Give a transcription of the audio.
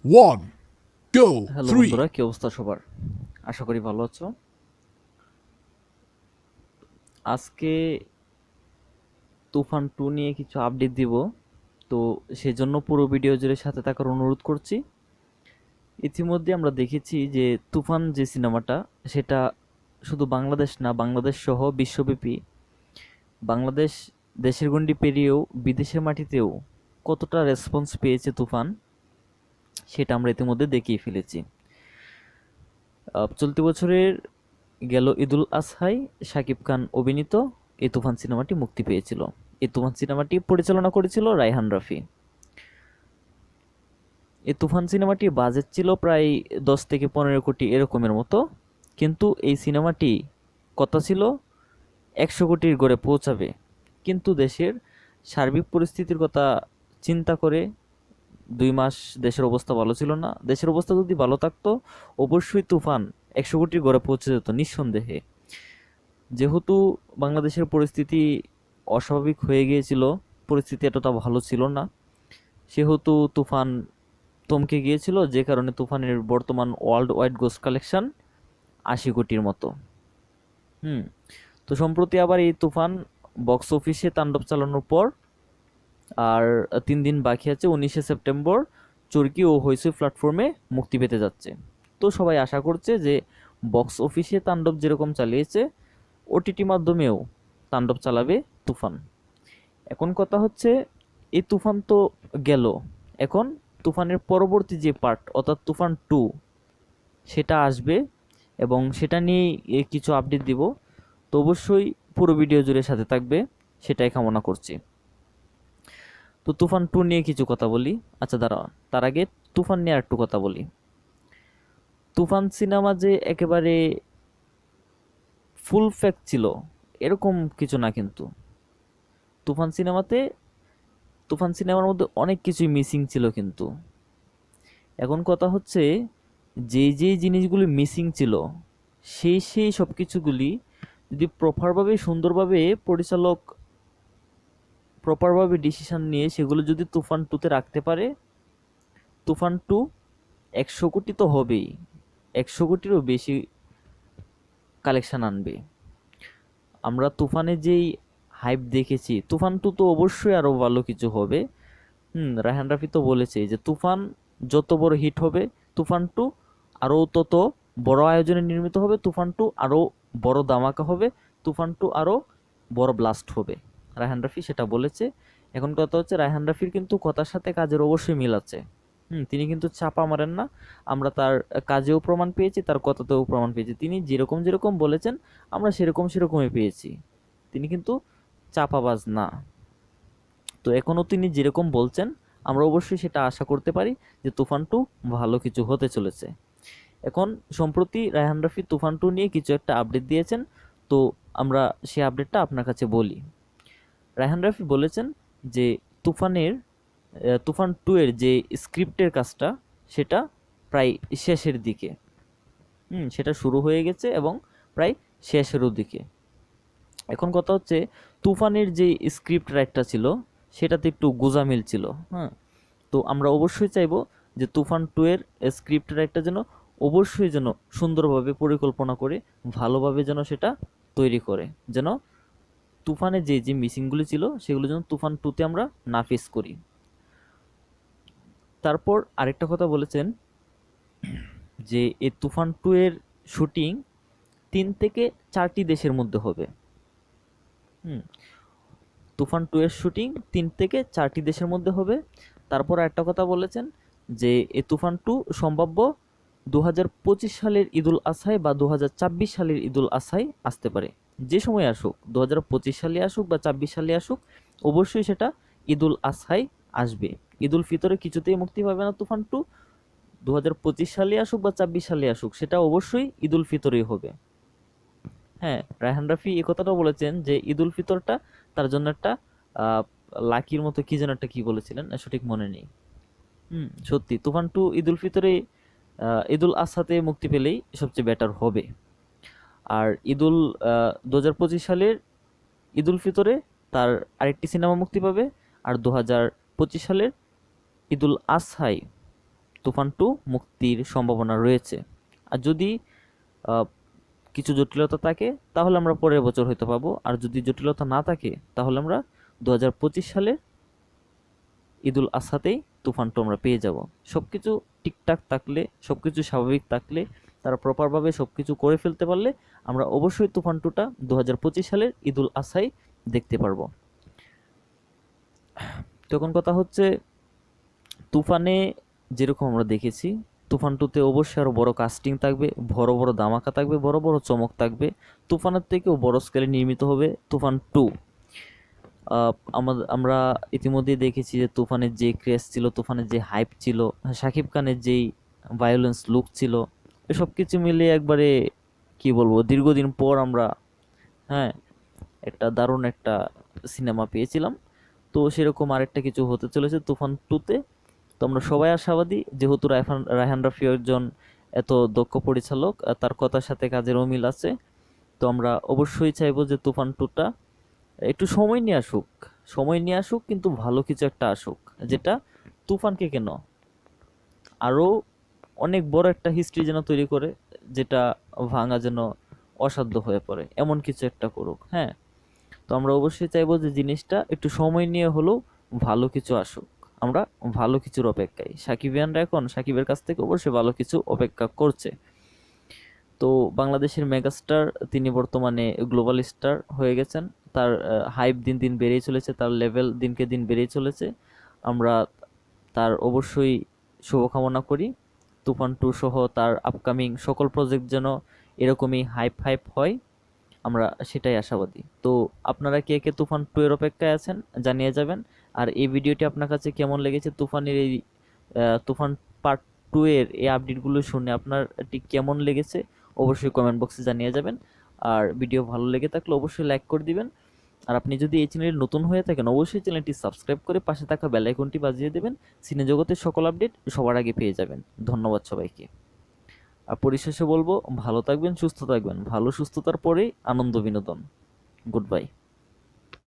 One, go, hello three. বন্ধুরা, কি অবস্থা সবার? আশা করি ভালো আছো। আজকে তুফান 2 নিয়ে কিছু আপডেট দিব। তো সেজন্য পুরো ভিডিও জুড়ে সাথে থাকার অনুরোধ করছি। ইতিমধ্যে আমরা দেখেছি যে তুফান যে সিনেমাটা, সেটা শুধু বাংলাদেশ না, বাংলাদেশ সহ বিশ্বব্যাপী, বাংলাদেশ দেশের গণ্ডি পেরিয়েও বিদেশের মাটিতেও কতটা রেসপন্স পেয়েছে তুফান, সেটা আমরা ইতিমধ্যে দেখিয়ে ফেলেছি। চলতি বছরের গেল ঈদুল আজহায় শাকিব খান অভিনীত এই তুফান সিনেমাটি মুক্তি পেয়েছিল। এই তুফান সিনেমাটি পরিচালনা করেছিল রায়হান রাফি। এই তুফান সিনেমাটির বাজেট ছিল প্রায় 10 থেকে 15 কোটি এরকমের মতো, কিন্তু এই সিনেমাটি কথা ছিল 100 কোটির গড়ে পৌঁছাবে। কিন্তু দেশের সার্বিক পরিস্থিতির কথা চিন্তা করে 2 মাস দেশের অবস্থা ভালো ছিল না। দেশের অবস্থা যদি ভালো থাকতো, অবশ্যই তুফান 100 কোটির গড়ে পৌঁছে যেত নিঃসন্দেহে। যেহেতু বাংলাদেশের পরিস্থিতি অস্বাভাবিক হয়ে গিয়েছিল, পরিস্থিতি এতটা ভালো ছিল না, সেহেতু তুফান থমকে গিয়েছিল, যে কারণে তুফানের বর্তমান ওয়ার্ল্ড ওয়াইড গ্রোস কালেকশন 80 কোটির মতো। হুম। তো সম্প্রতি আবার এই তুফান বক্স অফিসে তাণ্ডব চালানোর পর আর 3 দিন বাকি আছে, 19শে সেপ্টেম্বর চরকি ও হইচই প্ল্যাটফর্মে মুক্তি পেতে যাচ্ছে। তো সবাই আশা করছে যে বক্স অফিসে তাণ্ডব যেরকম চালিয়েছে, ওটিটি মাধ্যমেও তাণ্ডব চালাবে তুফান। এখন কথা হচ্ছে, এই তুফান তো গেল, এখন তুফানের পরবর্তী যে পার্ট অর্থাৎ তুফান 2 সেটা আসবে, এবং সেটা নিয়ে কিছু আপডেট দিব। তো অবশ্যই পুরো ভিডিও জুড়ে সাথে থাকবে, সেটাই কামনা করছি। তো তুফান 2 নিয়ে কিছু কথা বলি। আচ্ছা দাঁড়াও, তার আগে তুফান নিয়ে আর একটু কথা বলি। তুফান সিনেমা যে একেবারে ফুল ফ্যাক্ট ছিল এরকম কিছু না, কিন্তু তুফান সিনেমাতে, তুফান সিনেমার মধ্যে অনেক কিছুই মিসিং ছিল। কিন্তু এখন কথা হচ্ছে, যেই জিনিসগুলি মিসিং ছিল, সেই সব কিছুগুলি যদি প্রপারভাবে সুন্দরভাবে পরিচালক প্রপারভাবে ডিসিশন নিয়ে সেগুলো যদি তুফান টুতে রাখতে পারে, তুফান 2 100 কোটি তো হবেই, 100 কোটিরও বেশি কালেকশন আনবে। আমরা তুফানে যেই হাইপ দেখেছি, তুফান 2 তো অবশ্যই আরো ভালো কিছু হবে। রায়হান রাফি তো বলেছে যে তুফান যত বড় হিট হবে, তুফান 2 আরো তত বড় আয়োজনে নির্মিত হবে, তুফান 2 আরো বড় ধামাকা হবে, তুফান 2 আরো বড় ব্লাস্ট হবে। রায়হান রাফি সেটা বলেছে। এখন কথা হচ্ছে, রায়হান রাফির কিন্তু কথার সাথে কাজের অবশ্যই মিল আছে। তিনি কিন্তু চাপা মারেন না। আমরা তার কাজেও প্রমাণ পেয়েছি, তার কথাতেও প্রমাণ পেয়েছি। তিনি যেরকম যেরকম বলেছেন, আমরা সেরকম সেরকমই পেয়েছি। তিনি কিন্তু চাপাবাজ না। তো এখনও তিনি যেরকম বলছেন, আমরা অবশ্যই সেটা আশা করতে পারি যে তুফান 2 ভালো কিছু হতে চলেছে। এখন সম্প্রতি রায়হান রাফি তুফান 2 নিয়ে কিছু একটা আপডেট দিয়েছেন। তো আমরা সেই আপডেটটা আপনার কাছে বলি। রায়হান রাফি বলেছেন যে তুফানের তুফান 2 এর যে স্ক্রিপ্টের কাজটা, সেটা প্রায় শেষের দিকে। সেটা শুরু হয়ে গেছে এবং প্রায় শেষেরও দিকে। এখন কথা হচ্ছে, তুফানের যে স্ক্রিপ্ট রাইটটা ছিল, সেটাতে একটু গোঁজামিল ছিল। হ্যাঁ। তো আমরা অবশ্যই চাইবো যে তুফান 2 এর স্ক্রিপ্ট রাইটটা যেন অবশ্যই যেন সুন্দরভাবে পরিকল্পনা করে ভালোভাবে যেন সেটা তৈরি করে, যেন তুফানে যে মিসিংগুলি ছিল সেগুলো যেন তুফান 2 তে আমরা না ফেস করি। তারপর আরেকটা কথা বলেছেন যে এই তুফান 2 এর শুটিং 3 থেকে 4টি দেশের মধ্যে হবে। হুম তুফান 2 এর শুটিং 3 থেকে 4টি দেশের মধ্যে হবে। তারপর একটা কথা বলেছেন যে এই তুফান 2 সম্ভাব্য 2025 সালের ঈদুল আজহায় বা 2024 সালের ঈদুল আজহায় আসতে পারে। যে সময় আসুক, 2025 সালে আসুক বা 24 সালে আসুক, অবশ্যই সেটা ঈদুল আজহায় আসবে। ঈদুল ফিতরে কিছুতেই মুক্তি পাবে না তুফান 2। 2025 সালে আসুক বা 24 সালে আসুক, সেটা অবশ্যই ঈদুল ফিতরেই হবে। হ্যাঁ, রায়হান রাফি এই কথাটাও বলেছেন যে ঈদুল ফিতরটা তার জন্য একটা আহ, লাকির মতো কি যেন একটা কি বলেছিলেন, সঠিক মনে নেই। সত্যি তুফান 2 ঈদুল ফিতরে, ঈদুল আজহাতে মুক্তি পেলেই সবচেয়ে বেটার হবে। আর 2025 সালের ঈদুল ফিতরে তার আরেকটি সিনেমা মুক্তি পাবে। আর 2025 সালের ঈদুল আজহায় তুফান 2 মুক্তির সম্ভাবনা রয়েছে। আর যদি কিছু জটিলতা থাকে তাহলে আমরা পরের বছর হয়তো পাবো, আর যদি জটিলতা না থাকে তাহলে আমরা 2025 সালের ঈদুল আজহাতেই তুফান 2 আমরা পেয়ে যাব। সবকিছু ঠিকঠাক থাকলে, সবকিছু স্বাভাবিক থাকলে, তারা প্রপারভাবে সবকিছু করে ফেলতে পারলে আমরা অবশ্যই তুফান 2টা 2025 সালের ঈদুল আজহায় দেখতে পারবো। তখন কথা হচ্ছে, তুফানে যেরকম আমরা দেখেছি, তুফান 2তে অবশ্যই আরো বড় কাস্টিং থাকবে, বড় বড় ধামাকা থাকবে, বড় বড় চমক থাকবে। তুফানের থেকেও বড় স্কেলে নির্মিত হবে তুফান 2। আমরা ইতিমধ্যেই দেখেছি যে তুফানের যে ক্রেজ ছিল, তুফানের যে হাইপ ছিল, শাকিব খানের যেই ভায়োলেন্স লুক ছিল, এসব কিছু মিলিয়ে একবারে কি বলবো, দীর্ঘদিন পর আমরা হ্যাঁ একটা দারুণ একটা সিনেমা পেয়েছিলাম। তো সেরকম আরেকটা কিছু হতে চলেছে তুফান 2তে। তো আমরা সবাই আশাবাদী, যেহেতু রায়হান রাফি একজন এত দক্ষ পরিচালক, তার কথার সাথে কাজের অমিল আছে। তো আমরা অবশ্যই চাইবো যে তুফান 2টা একটু সময় নিয়ে আসুক, কিন্তু ভালো কিছু একটা আসুক, যেটা তুফানকে কেন আরো অনেক বড় একটা হিস্ট্রি যেন তৈরি করে, যেটা ভাঙা যেন অসাধ্য হয়ে পড়ে, এমন কিছু একটা করুক। হ্যাঁ, তো আমরা অবশ্যই চাইবো যে জিনিসটা একটু সময় নিয়ে হলেও ভালো কিছু আসুক। আমরা ভালো কিছুর অপেক্ষায়, সাকিবিয়ানরা এখন সাকিবের কাছ থেকে অবশ্যই ভালো কিছু অপেক্ষা করছে। তো বাংলাদেশের মেগাস্টার, তিনি বর্তমানে গ্লোবাল স্টার হয়ে গেছেন। তার হাইপ দিন দিন বেড়েই চলেছে, তার লেভেল দিনকে দিন বেড়েই চলেছে। আমরা তার অবশ্যই শুভকামনা করি। তুফান 2 সহ তার আপকামিং সকল প্রজেক্ট যেন এরকমই হাইপ হাইপ হয়, আমরা সেটাই আশাবাদী। তো আপনারা কে কে তুফান 2 এর অপেক্ষায় আছেন জানিয়ে যাবেন। আর এই ভিডিওটি আপনার কাছে কেমন লেগেছে, তুফানের এই তুফান পার্ট 2 এর এই আপডেটগুলো শুনে আপনার ঠিক কেমন লেগেছে অবশ্যই কমেন্ট বক্সে জানিয়ে যাবেন। আর ভিডিও ভালো লেগে থাকলে অবশ্যই লাইক করে দিবেন। আর আপনি যদি এই চ্যানেলে নতুন হয়ে থাকেন অবশ্যই চ্যানেলটি সাবস্ক্রাইব করে পাশে থাকা বেল আইকনটি বাজিয়ে দেবেন। সিনে জগতের সকল আপডেট সবার আগে পেয়ে যাবেন। ধন্যবাদ সবাইকে। আর পরিশেষে বলবো, ভালো থাকবেন, সুস্থ থাকবেন। ভালো সুস্থতার পরেই আনন্দ বিনোদন। Good bye.